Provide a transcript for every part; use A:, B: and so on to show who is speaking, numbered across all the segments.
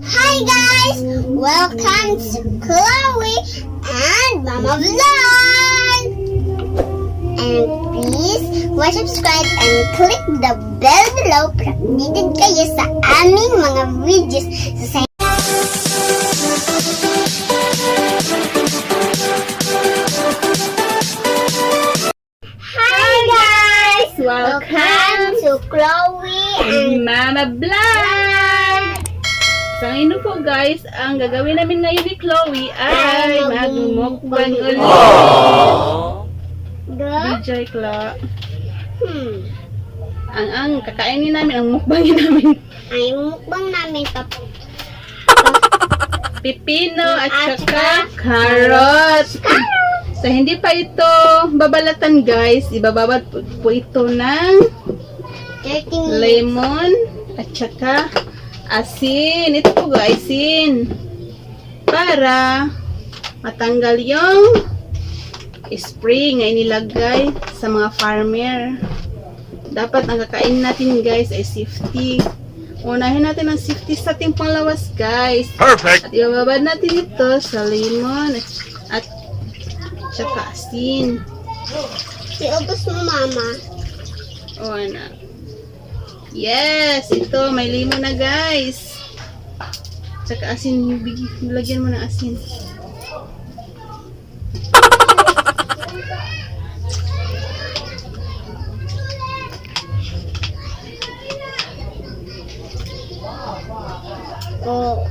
A: Hi guys! Welcome to Chloe and Mama Vlog! And please watch, subscribe, and click the bell below para updated kayo sa aming mga videos sa Hi guys! Welcome to Chloe and
B: Mama Vlog! So ngayon po guys, ang gagawin namin ngayon ni Chloe ay magmukbang ulit. DJ Cla. Ang kakainin namin, ang mukbangin namin.
A: Ay, mukbang namin
B: Pipino at saka carrot. So hindi pa ito babalatan guys, ibababad po ito ng
A: 30 minutes.
B: lemon at saka asin. Ito po guys, asin. Para matanggal yung spray nga inilagay sa mga farmer. Dapat ang kakain natin guys ay safety. Unahin natin ang safety sa ating panglawas guys.
C: Perfect.
B: At ibababad natin ito sa lemon at saka asin.
A: Iubos mo, Mama.
B: O anak. Yes, ito may lemon na guys. Saka asin, lagyan mo ng asin.
A: Oh,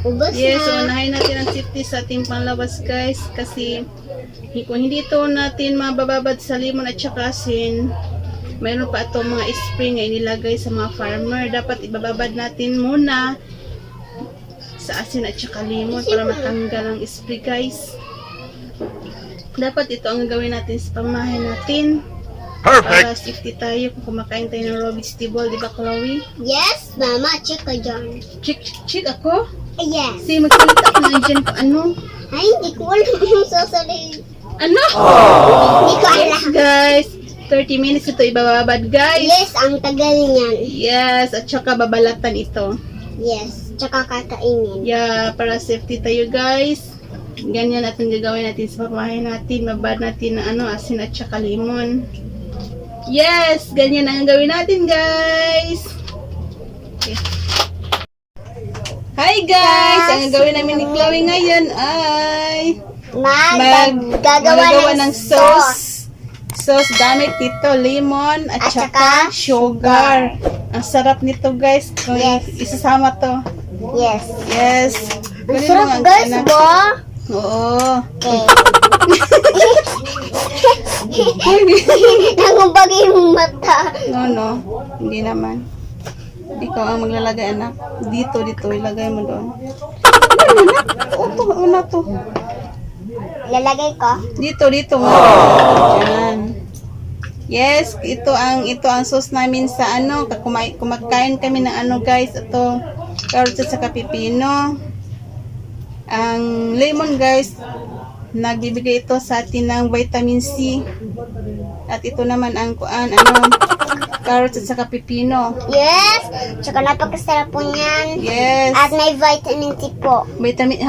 A: ubos
B: Yes, so
A: na.
B: unahin natin ang safety sa ating panlabas guys kasi kung hindi ito natin mabababad sa lemon at saka asin, mayroon pa itong mga spray nga inilagay sa mga farmer. Dapat ibababad natin muna sa asin at saka lemon para matanggal ang spray guys. Dapat ito ang gagawin natin sa pamahay natin. Para
C: Perfect.
B: safety tayo kung kumakain tayo ng raw vegetable, di ba Chloe?
A: Yes, Mama. Check ka dyan.
B: Chick ako?
A: Yes.
B: Kasi magsalita ako na dyan kung ano.
A: Ay, hindi ko alam yung sasabihin.
B: Ano?
A: Hindi ko alam.
B: Yes guys, 30 minutes ito ibababad guys.
A: Yes, ang tagal niyan.
B: Yes, at saka babalatan ito.
A: Yes, tsaka kakainin.
B: Yeah, para safety tayo guys. Ganyan natin gagawin natin sa pamahay natin. Mabad natin ng asin at saka lemon. Yes, ganyan ang gawin natin guys. Okay. Hi guys! Ang gagawin namin ni Chloe ngayon ay
A: Gagawa
B: ng sauce. Sauce gamit dito, lemon at
A: At
B: saka
A: saka
B: sugar. Ang sarap nito guys. Kung
A: Yes.
B: isasama to.
A: Yes.
B: Yes.
A: Ang
B: Kunin mo
A: sarap
B: ang
A: guys,
B: anak.
A: ba?
B: Oo.
A: Okay. Nagumbag yung mata.
B: No. Hindi naman. Ikaw ang maglalagay anak. Dito, ilagay mo doon. Una to.
A: Lalagay ko.
B: Dito mo. Diyan. Yes, ito ang sauce namin sa kumakain kami ng guys, ito carrot at saka pipino. Ang lemon guys, nagbibigay ito sa atin ng vitamin C. At ito naman ang carrot at saka pipino.
A: Yes. Tsaka napakasarap po niyan.
B: Yes.
A: At may vitamin C po.
B: Vitamin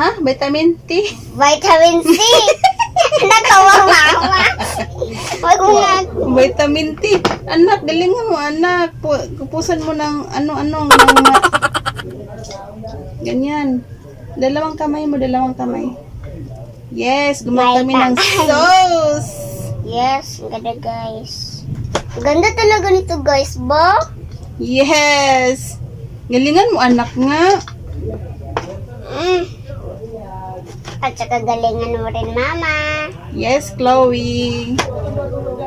B: T.
A: Vitamin C. Nakawa, Mama. Huwag mo na.
B: Vitamin T. Anak, galingan mo anak. Kupusan mo ng ganyan. Dalawang kamay. Yes, gumawa kami ng sauce.
A: Yes, ang ganda guys. Ang ganda talaga nito guys, ba?
B: Yes. Galingan mo anak nga.
A: At saka galingan mo rin, Mama.
B: Yes, Chloe.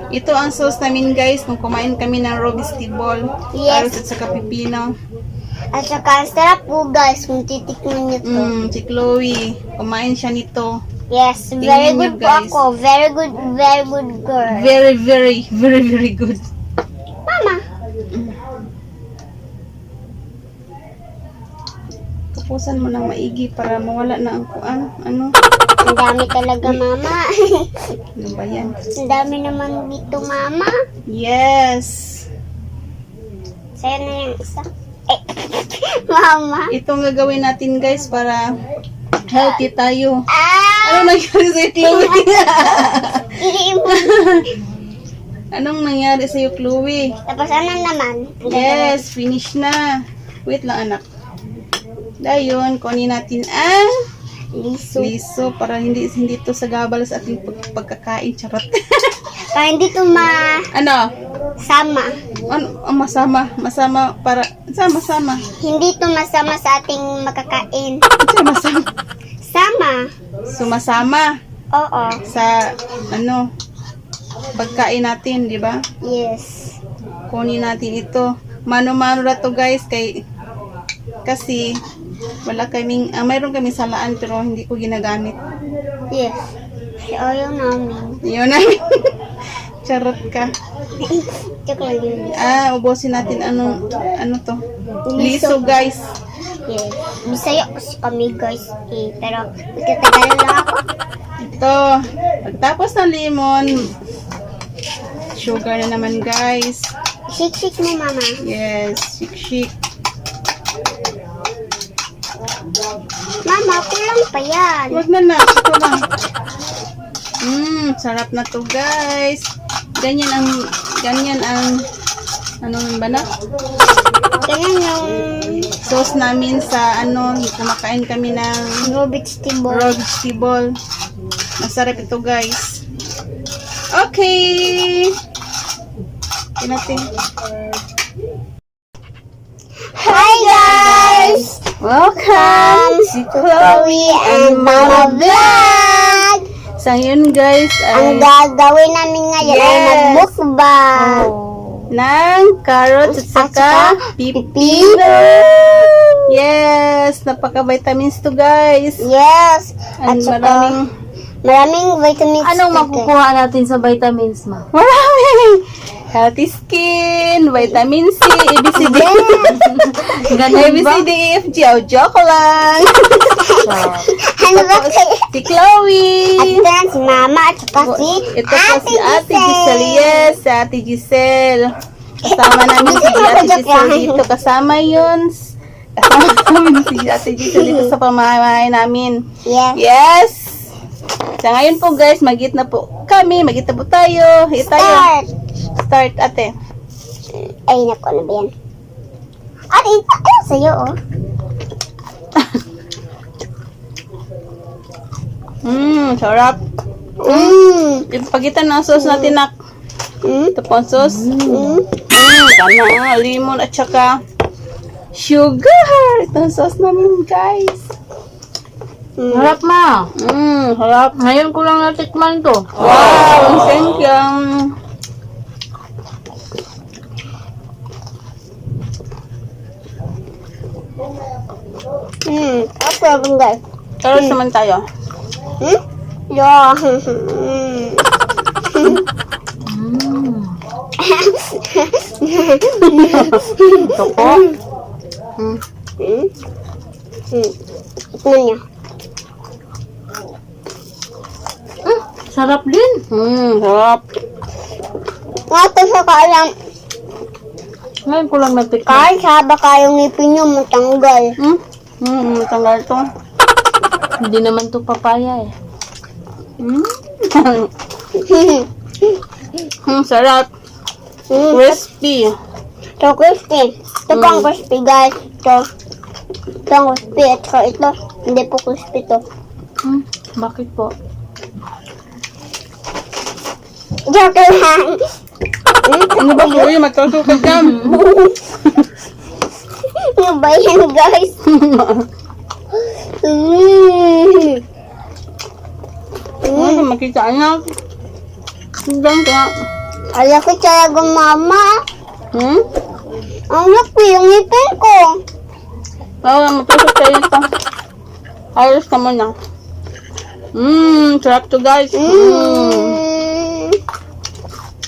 B: Ito ang sauce namin guys kung kumain kami ng raw vegetable.
A: Yes.
B: Carrots at saka pipino.
A: At saka ang sarap po guys kung titikman nyo to.
B: Si Chloe, kumain siya nito.
A: Yes, very
B: Tingnan nyo,
A: good po
B: guys.
A: ako. Very good girl.
B: Very good.
A: Mama.
B: Tapusan mo ng maigi para mawala na ang
A: Ang dami talaga, Mama.
B: Ano ba yan?
A: Ang dami naman dito, Mama.
B: Yes.
A: Sa'yo na yung isa. Mama.
B: Itong gagawin natin guys para healthy tayo.
A: Ah!
B: Ano nangyari sa Chloe?
A: Iiwan.
B: Anong nangyari sa Chloe?
A: Tapos ano naman?
B: Yes, finish na. Wait lang anak. Dayon, kunin natin ang
A: Liso.
B: liso para hindi to sagabal sa ating pagkakain. Charot.
A: Para hindi to
B: Ano?
A: masama.
B: Masama. Masama para... Sama.
A: Hindi to masama sa ating makakain.
B: Masama.
A: Sama.
B: Sumasama
A: Oo.
B: sa pagkain natin, di ba?
A: Yes.
B: Kunin natin ito. Mano-mano na to guys kasi wala kaming mayroon kaming salaan pero hindi ko ginagamit.
A: Yes. Si ayaw namin.
B: Yun na. Charot ka.
A: Joke lang yun.
B: Ubusin natin ano to. Liso guys.
A: Yes. Bisaya kasi kami guys. Pero magtatagal lang ako.
B: Ito. Pagtapos ng lemon, sugar na naman guys.
A: Shake mo mama.
B: Yes, shik.
A: Mama, kulang pa yan.
B: Wag na. Ito lang. Sarap na to guys. Ganyan ang ano ba na?
A: Ganyan yung
B: Sauce namin sa kumakain kami ng
A: raw vegetable.
B: raw vegetable. Masarap ito guys. Okay. Natin.
A: Hi guys!
B: Welcome
A: to Chloe and Mama Vlog!
B: So yun guys
A: Ang gagawin namin ngayon ay
B: Yes.
A: mag-mukbang.
B: ng carrots at saka pipino. Yes, napaka-vitamins to guys.
A: Yes. At
B: And
A: saka maraming vitamins.
C: Anong makukuha natin sa vitamins, ma?
B: Marami! Healthy skin, vitamin C, ABCD.
C: Ganun ba?
B: ABCD, EFG, joke lang.
A: Ano ba kayo?
B: Si Chloe.
A: At ito na si Mama at saka si
B: Ito po si Ate Giselle. Yes, si Ate Giselle. Kasama namin si Ate Giselle dito. Kasama yun. Kasama namin si Ate Giselle dito sa pamamahay namin.
A: Yes.
B: Yes! Sa ngayon po guys, magit na po kami. Magit na po tayo.
A: Start.
B: Start ate.
A: Ay, naku, ano ba yan? Ate, ano sa'yo, oh?
B: Sarap. Pagitan ng sauce natin nak. Ito po ang sauce. Tama. Lemon at saka sugar. Ito ang sauce namin guys.
C: Harap, ma.
B: Harap.
C: Ngayon ko lang natikman to.
B: Wow, thank you.
A: Ako yung guys.
B: Carrots naman tayo.
A: Yeah.
B: Ito po.
A: Ito niya.
C: Sarap din.
B: Sarap.
A: Ate, sa kaalam,
C: Ngayon ko lang natikman.
A: kahit haba kayong ngipin nyo matanggal.
B: Tanggal ito.
C: Hindi naman to papaya eh.
B: Sarap. Crispy.
A: Ito crispy. Ito po ang crispy guys. Ito ang crispy. At saka ito, hindi po crispy to.
C: Bakit po?
A: Joke lang.
B: Ano ba po yun? Magkasukat yan.
A: Ano ba yan guys?
B: Ano makita anak? Diyan ka.
A: Ala ko talaga mama. Ang laki yung ngipin ko.
B: Wala, magkasukat tayo ito. Ayos ka muna. Sarap to guys.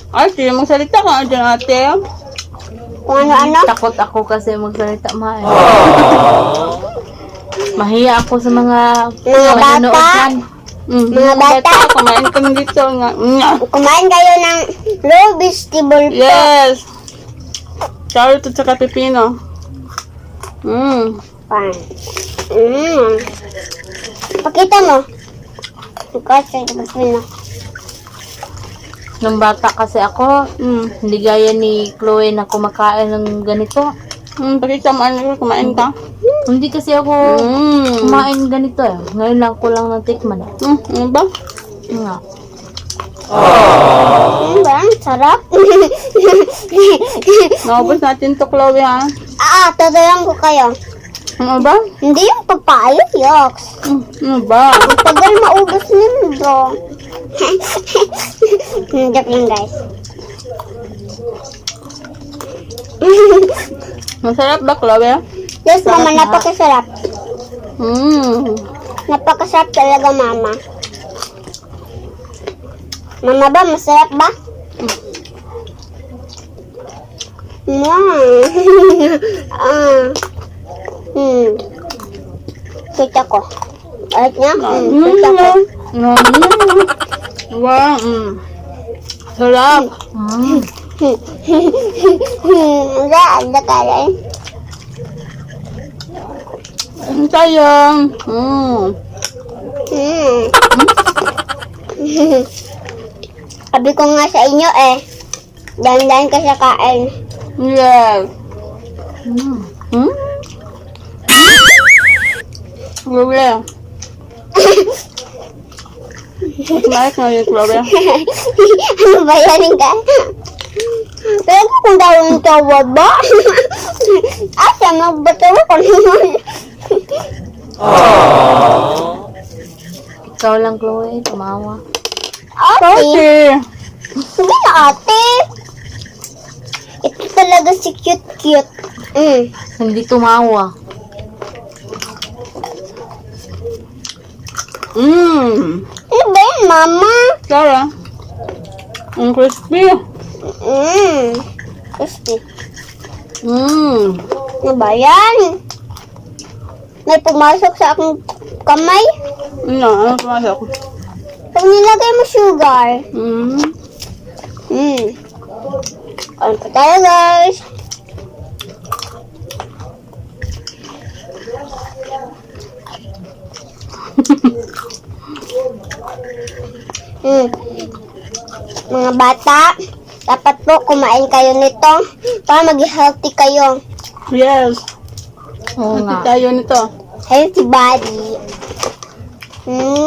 B: Ate, magsalita ka dyan ate.
A: Kung ano-ano.
C: Takot ako kasi magsalita, ma. Mahiya ako sa mga manonood
A: bata.
C: yan.
A: Mga bata.
B: Kumain kami dito.
A: Kumain kayo ng raw vegetable po.
B: Yes. Carrot at saka pipino.
A: Pan. Pakita mo. Kasi na.
C: Nung bata kasi ako, hindi gaya ni Chloe na kumakain ng ganito.
B: Pakita mo, ano, kumain ka?
C: Hindi kasi ako kumain ganito eh. Ngayon lang ko lang natikman eh.
B: Ano ba?
C: Nga.
A: Ba? Sarap.
B: Naubos natin to, Chloe, ha?
A: Tutulang ko kayo.
B: Ano ba?
A: Hindi yung papaya, yoks.
B: Ano ba?
A: Tagal maubos nito. Joke lang, guys.
B: Masarap ba, Chloe?
A: Yes, mama, napakasarap.
B: Mm.
A: Napakasarap talaga, mama. Mama ba, masarap ba? Kita ko. Alat niya? Kita ko.
B: Wow. Sarap.
A: Ada kalian.
B: Sayang.
A: Sabi ko nga sa inyo dandan ka sa kain.
B: Yes. Chloe. Kumain na yung Chloe.
A: Ano ba yan ka? Pero kung daw yung tawad ba? Asa magbatawa ko naman.
C: Ikaw lang, Chloe. Tumawa.
A: Ate. Hindi na ate. Ito talaga si cute-cute.
C: Hindi tumawa.
A: Ano ba yan, mama?
B: Sarah. Ang crispy.
A: Crispy. Ano ba yan? May pumasok sa aking kamay.
B: Ano pumasok?
A: Pag nilagay mo sugar. Ano pa tayo, guys? Mga bata, dapat po kumain kayo nito para maging healthy kayo.
B: Yes.
C: Oo
B: Healthy
C: nga.
B: tayo nito.
A: Healthy body.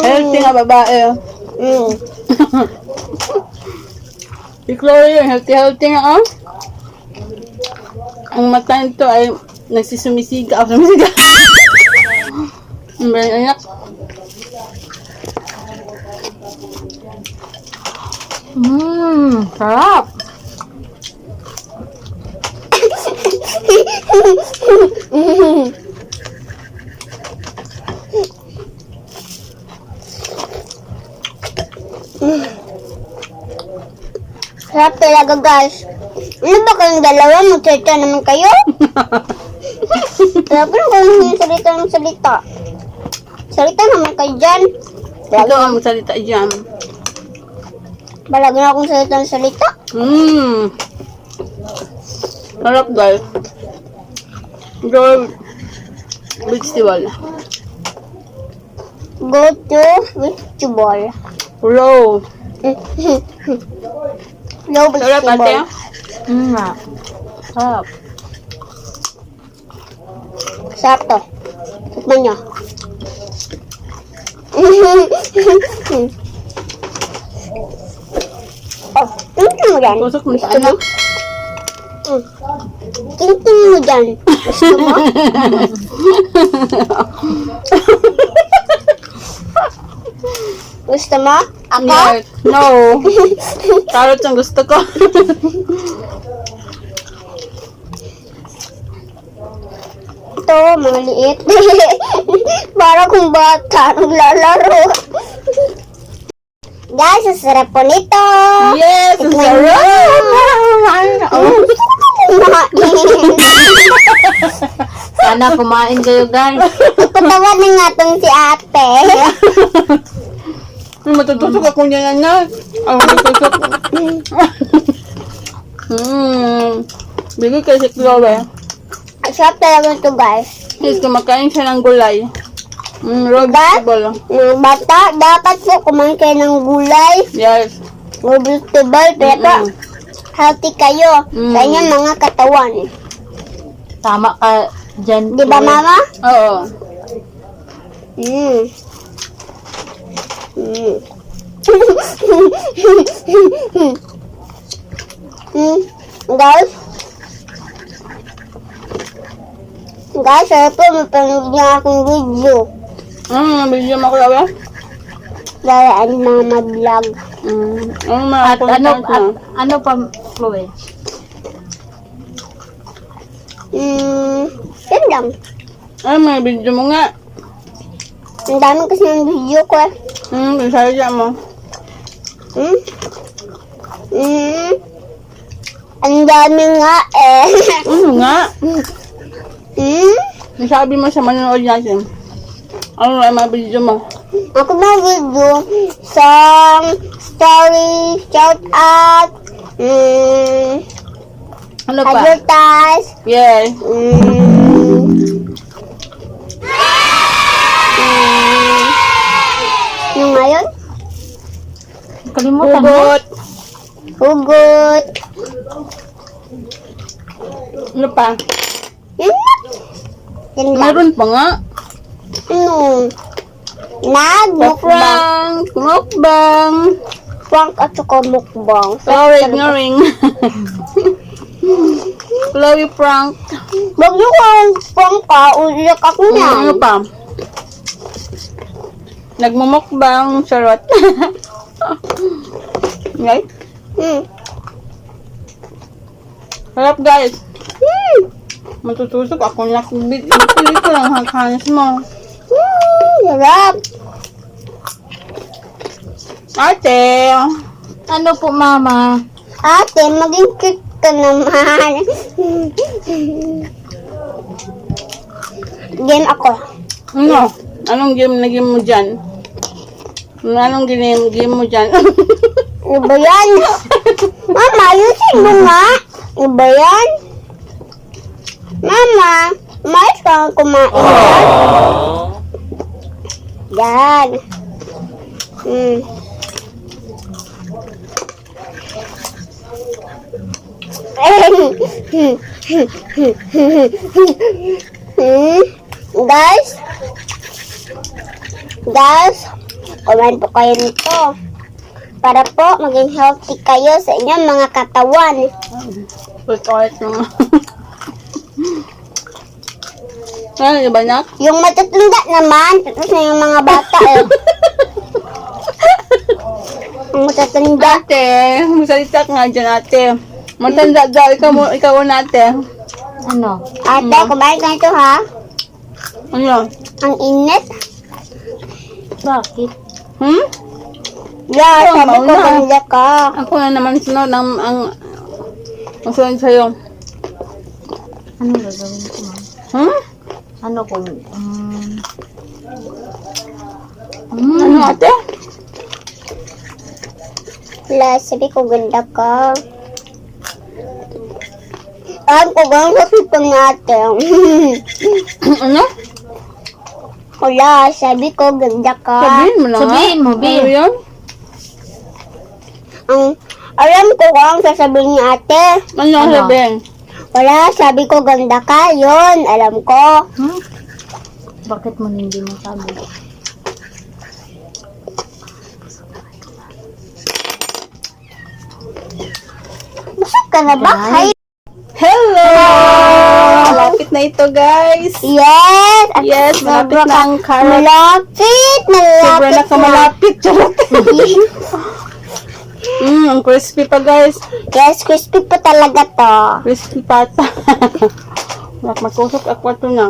B: Healthy nga babae. Si Chloe yung healthy nga, oh. Ang mata nito ay nagsisumisiga. Sumisiga. Ang bayan anak.
C: Sarap.
A: Sarap talaga, guys. Ano ba kayong dalawa? Magsalita naman kayo? Sarap na kung hindi salita ng salita. Salita naman kayo dyan.
B: Ito ang magsalita dyan.
A: Balag na akong salita ng salita.
B: Sarap, guys. Go vegetable.
A: Go to vegetable.
B: Raw.
A: No
B: Sarap, ate.
A: vegetable.
C: Nga. Sarap.
A: Sarap to. Tikman nyo. Tingnan mo dyan.
B: Tusok mo sa
A: Gusto mo?
B: ano?
A: Tingnan mo dyan. Gusto mo? Gusto mo? Ako?
B: Yes. No. Carrots ang gusto ko.
A: Ito, mga liit. Para kung bata, naglalaro. Guys, ang sarap po nito.
B: Yes! Ang
A: Tikman
B: sarap!
A: Kumain.
C: Sana kumain kayo, guys.
A: Patawa na nga tong si ate.
B: Matutusok ako niya na. Matutusok. Bigay kay si Chloe.
A: Masarap talaga ito, guys.
B: Guys, kumakain siya ng gulay. Raw vegetable.
A: Mga bata, dapat po kumain kayo ng gulay,
B: Yes.
A: raw vegetable, pero healthy kayo sa inyong mga katawan.
C: Tama ka dyan.
A: Di ba, Mama?
B: Oo.
A: Mm. Mm. Guys, sarap po mapanood niyo akong video.
B: Video mo ko ba?
A: Dahil Mama Vlog.
C: At ano pa, Chloe?
A: Yan lang.
B: May video mo nga.
A: Ang dami kasi ng video ko eh.
B: Bisaya mo.
A: Ang dami nga eh.
B: Ano nga? Nasabi mo sa manonood natin. Ano na mga video mo?
A: Ako na video, song, story, shout out,
B: Ano pa?
A: advertise,
B: Yes.
A: yung ngayon,
C: Kalimutan mo?
B: Hugot.
A: hugot,
B: Ano pa?
A: yun lang. Yun lang.
B: Meron pa nga.
A: Ano? Nag-mukbang.
B: Mukbang.
A: Prank at saka mukbang.
B: Sorry, ignoring. Chloe prank.
A: Wag niyo kung prank ka, uliyak ako
B: Ano
A: niyan.
B: pa? Nagmumukbang. Charot. Right? Harap guys. Matutusok ako na kubit. Pili ko lang hanghanas mo.
A: Sarap.
B: Ate.
C: Ano po, Mama?
A: Ate, maging cute ka naman. Game ako.
B: Ano? Anong game na game mo dyan? Anong game mo dyan?
A: Ano ba yan? Mama, ayusin mo nga. Ano ba yan? Mama, mais kang kumain yan. Yan. Guys, comment po kayo nito para po maging healthy kayo sa inyong mga katawan.
B: Put-out naman. Ano, iba na?
A: Yung matatanda naman, tapos na yung mga bata eh. Ang matatanda.
B: Ate, magsalita ka nga dyan, ate. Matanda daw, ikaw na ate.
C: Ano?
A: Ate, kumain ka nito ha?
B: Ano?
A: Ang init.
C: Bakit?
A: Yeah,
B: Oh,
A: sabi ko
B: mauna.
A: ganda ka.
B: Ako na naman sunod ang sunod sa'yo.
C: Ano gagawin ko, Mama? Ano kung...
B: Ano ate?
A: Wala, sabi ko ganda ka. Ang ko gano'n sa sipang natin.
B: Ano?
A: Wala, sabi ko ganda ka.
B: Sabihin mo na nga.
C: Sabihin mo, Bi.
B: Ano yun?
A: Alam ko kung ang sasabihin ni ate.
B: Ano ang
C: Ano?
B: sabihin?
A: Wala, sabi ko ganda ka. Yun, alam ko.
C: Bakit mo hindi mo sabi?
A: Busog ka na ba?
C: Guys.
A: Hi.
B: Hello! Malapit na ito, guys.
A: Yes! At
B: Yes, malapit na ang carrot.
A: Malapit!
B: Sobrang
A: Malapit
B: na kamalapit. Charot. Ang crispy pa, guys.
A: Yes, crispy po talaga to.
B: Crispy pata. Magkusok ako ito na.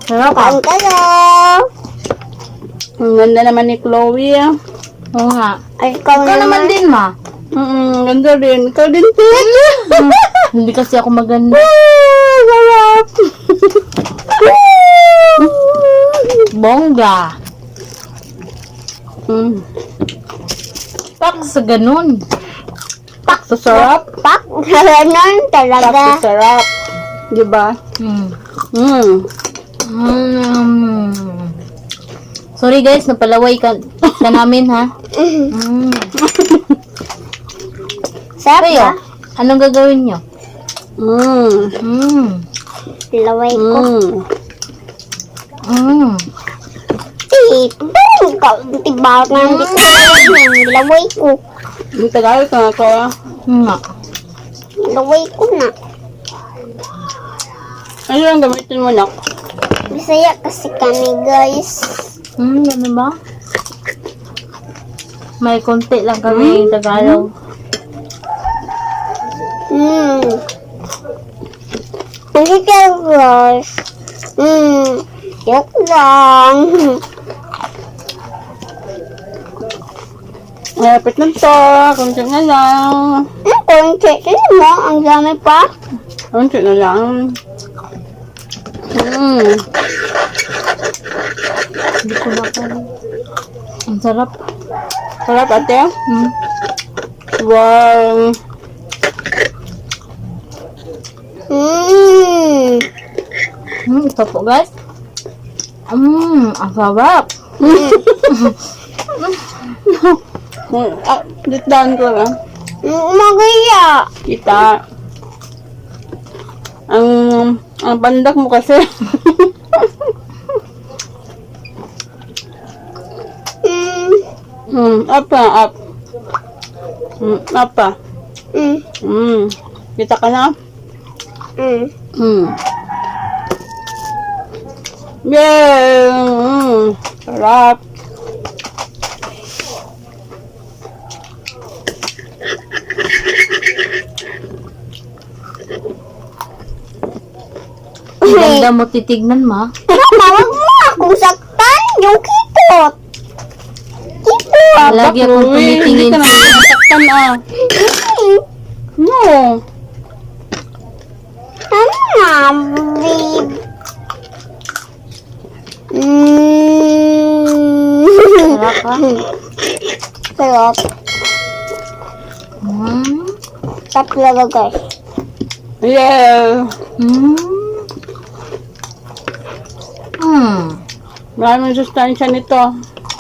C: Sarap ah.
A: Kain ka na.
B: Ang ganda naman ni Chloe.
C: Oo nga.
A: Ay, ikaw
C: Ikaw naman din, Ma.
B: Ganda din. Ikaw din, Tit.
C: Hindi kasi ako maganda.
B: Sarap.
C: Bongga. Pak sa ganun.
B: Sa sarap.
A: Pak, ganun talaga.
B: Sa sarap. Diba?
C: Mm.
B: Mm.
C: Mm. Sorry guys, napalaway ka namin ha. Mm.
A: Sarap
C: Kayo,
A: ba?
C: anong gagawin nyo?
B: Mm.
C: Mm.
A: Laway ko.
B: Mm.
C: Mm.
A: Tibawat na hindi ko yung laway ko.
B: Ang tagal ka nga kaya.
C: Nga.
A: Laway ko na.
B: Ano yung gamitin mo, nak?
A: Bisaya kasi kami guys.
C: Ano ba? May konti lang kami Tagalog.
A: Kasi kayo guys. Joke lang.
B: Malapit na to. Kunti na lang.
A: Konti mo, ang dami pa.
B: Kunti na lang. Mm.
C: Hindi ko na pala. Ang sarap.
B: Sarap, ate.
C: Mm.
B: Wow.
C: Ito po guys. Ang sarap.
B: Ditdaan ko lang.
A: Umagaya.
B: Kita. Ang pandak mo kasi. Up na, up. Up pa. Kita ka na? Yay! Sarap.
C: Ang ganda mo titignan ma.
A: Tawag mo akong saktan. Yung kipot. Kipot.
C: Lagi akong tumitingin
B: Hindi ka naman nasaktan ah. No.
A: Ano nga, babe?
C: Sarap ha?
A: Sarap. Sarap talaga guys.
B: Yeah. Maraming sustansya nito.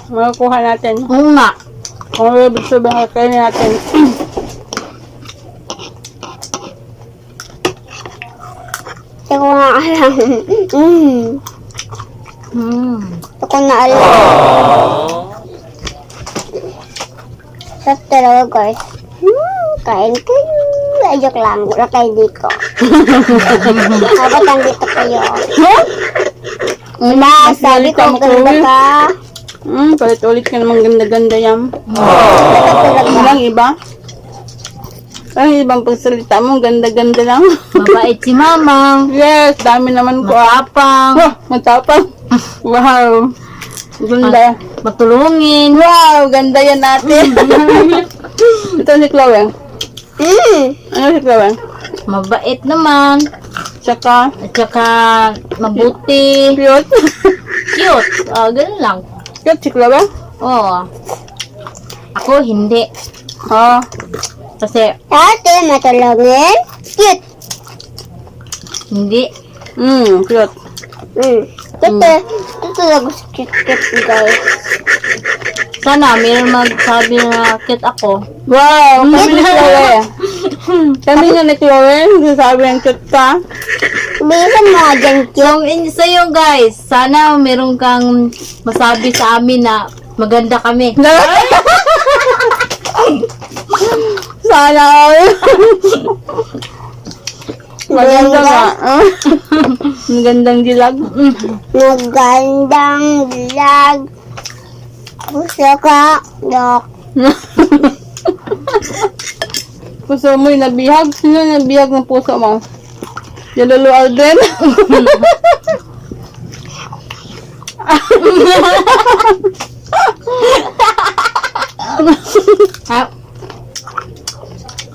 B: Makukuha natin.
C: Oo nga.
B: Kung sabihin kainin natin.
A: Hindi ko na alam. Hindi ko na alam. Sarap talaga guys. Kain kayo. Ay, joke lang. Wala kayo dito. Dapat nandito kayo. Wala, sabi ko maganda ka.
B: Palit ulit ka namang ganda-ganda yan.
A: Dapat talaga.
B: Walang iba? Ang ibang pagsalita mo, ganda-ganda lang.
C: Mabait si mamang.
B: Yes, dami naman ko.
C: Matapang.
B: Oh, matapang. Wow. Ganda.
C: Matulungin.
B: Wow, ganda yan natin. Ito si Chloe. Ano si Chloe?
C: Mabait naman.
B: Tsaka,
C: At saka mabuti.
B: cute.
C: Cute. Ganun lang.
B: Cute si Chloe?
C: Oo. Ako hindi.
B: Oh.
C: Kasi
A: Ate, matulungin. Cute.
C: hindi.
B: Cute.
A: Ito talaga cute guys.
C: Sana mayroon magsabi na cute ako.
B: Wow, kami ni Chloe. Kami nga ni Chloe, sasabi ng cute ka.
A: Bilisan mo nga dyan, cute.
C: Sa'yo guys, sana meron kang masabi sa amin na maganda kami.
B: Sana all. Maganda nga. Magandang dilag.
A: Magandang vlog. Gusto ka, Dok.
B: Puso mo yung nabihag. Sino yung nabihag ng puso mo? Yung Lolo Alden?
C: Ha?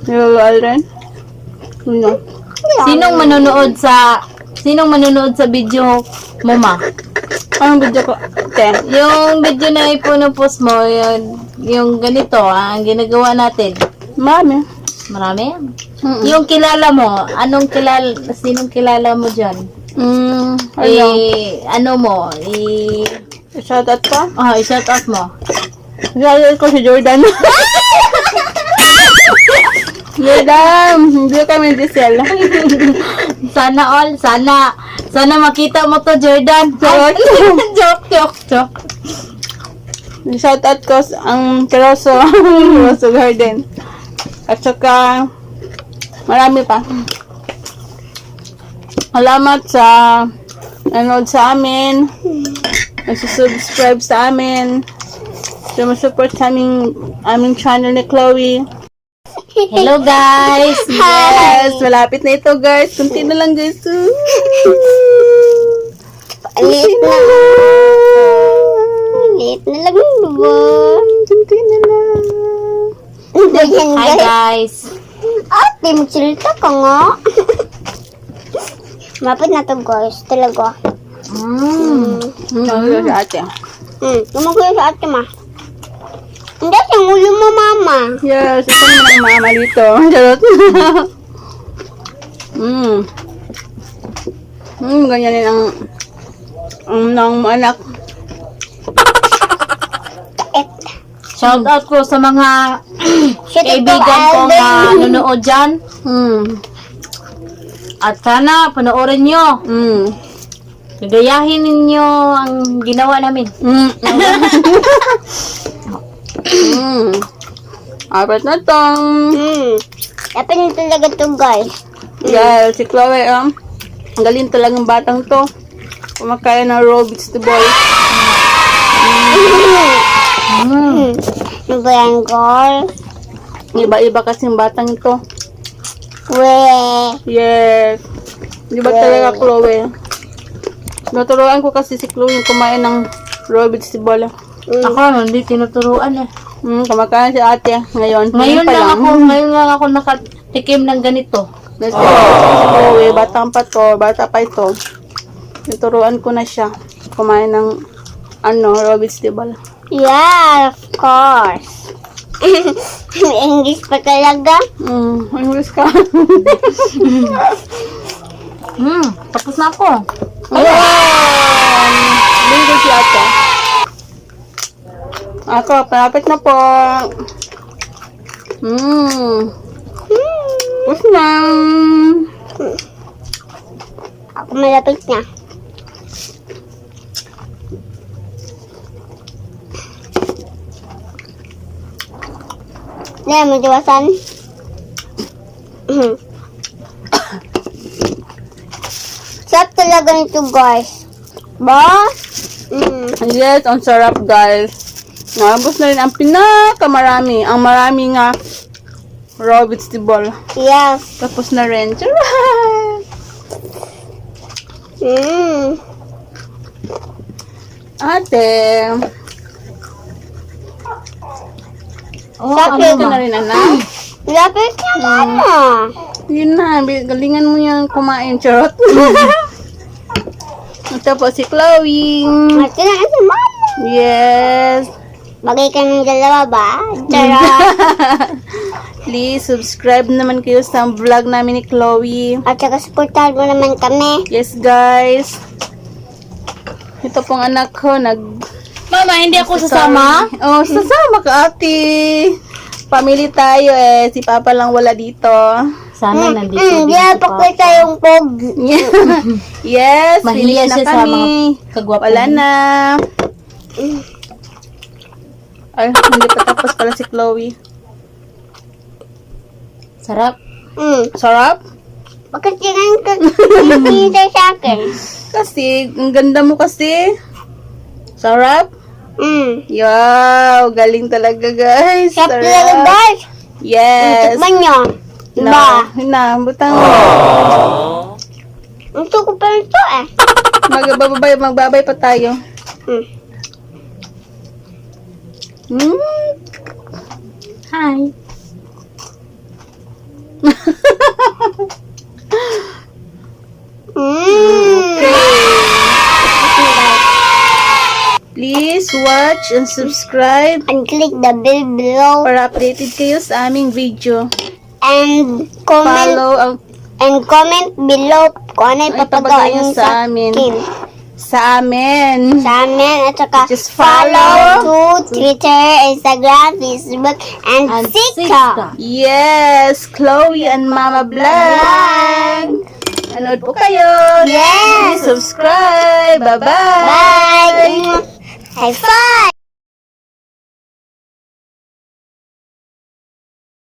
B: Yung Lolo Alden? Sino?
C: Sinong manonood sa video mo ma?
B: Anong video ko? Te?
C: Yung video na ipost mo, yung ganito, ang ginagawa natin.
B: Mami.
C: Marami?
B: Mm-mm.
C: Yung kilala mo, sinong kilala mo dyan?
B: Ano?
C: Ano mo?
B: Shoutout pa?
C: I-shout out mo.
B: Shoutout ko si Jordan. Jordan, hindi kami Giselle.
C: Sana makita mo to, Jordan.
B: Joke.
C: Joke.
B: Shoutout ko ang Rosso Garden. At saka, marami pa. Salamat sa nanood sa amin. Nagsusubscribe sa amin. Sumusupport sa aming channel ni Chloe.
C: Hello, guys.
B: Yes, malapit na ito, guys. Kunti na lang, guys.
A: Liit na. Liit na lang ba?
B: Kunti na lang.
A: Ayan,
C: Hi,
A: guys.
C: guys.
A: Ate, magsilita ka nga. Mapit na to, guys. Talaga.
B: Ano si ate?
A: Gumagaya sa ate, ma. Hindi, yung ulo mo, mama.
B: Yes, ito naman ang mama dito. Charot. Ganyan din ang ng anak.
C: Shout out ko sa mga kaibigan ko na nanonood dyan. At sana panoorin nyo. Gagayahin ninyo ang ginawa namin.
B: Apat na tong.
A: Dapat na talaga to, guys.
B: Yeah, si Chloe, ang galing talagang batang to. Kumakain ng raw vegetable.
A: Ano ba yan, girl?
B: Iba-iba kasing batang to.
A: Weh.
B: Yes. Di ba talaga, Chloe? Naturuan ko kasi si Chloe yung kumain ng raw vegetable.
C: Ako, hindi tinuturuan eh.
B: Kumakain si ate ngayon.
C: Ngayon lang ako nakatikim ng ganito.
B: Let's go. Si Chloe, bata pa ito. Naturuan ko na siya kumain ng raw vegetable.
A: Yeah, of course. English pa talaga.
B: English ka.
C: Tapos na ako.
B: Bingo si ate. Ako, palapit na po. Tapos na.
A: Ako malapit na. Dahil mo diwasan. Sarap talaga nito, guys. Ba?
B: Yes, ang sarap, guys. Nabos na rin ang pinakamarami. Ang marami nga raw vegetable.
A: Yes.
B: Tapos na rin. Charot! Ate.
A: Sapit
B: Ito na rin, anak.
A: Lapit na, mama.
B: Yun na, galingan mo yung kumain, charot. Ito po si Chloe.
A: Ito na si mama.
B: Yes.
A: Bagay ka ng dalawa ba? Charot.
B: Please, subscribe naman kayo sa vlog namin ni Chloe.
A: At saka supportahan mo naman kami.
B: Yes, guys. Ito pong anak ko,
C: Mama, hindi ako sasama?
B: Oh, sasama ka, ate. Family tayo eh. Si Papa lang wala dito.
C: Sana nandito
A: Hindi
C: din
A: na
C: si
A: pakita yung pog.
B: Yes,
C: Mahiya
B: finish na
C: siya sa
B: kami.
C: mga kagwapo.
B: Wala na. Ay, hindi pa tapos pala si Chloe.
C: Sarap.
B: Sarap?
A: Bakit yan ka hinihintay sa akin?
B: Kasi, ang ganda mo kasi. Sarap? Yo, galing talaga, guys.
A: Sarap talaga, guys.
B: Yes.
A: Tikman nyo. Diba?
B: Butang.
A: Ang suko pa nito eh.
B: Magbabay pa tayo.
C: Hi.
B: Please watch and subscribe
A: And click the bell below.
B: para updated kayo sa aming video.
A: and comment
C: Follow ang
A: below kung ano
C: Ay,
A: ipapagawa
C: ipapagawa
A: niyo
C: niyo sa amin.
A: akin.
C: sa amin.
A: Sa amin at saka
C: Just
A: follow
C: follow
A: to Twitter, Instagram, Facebook, and TikTok.
C: Yes, Chloe and Mama Vlog. Anood po kayo.
A: Yes.
C: Please subscribe. Bye-bye.
A: Bye! High five!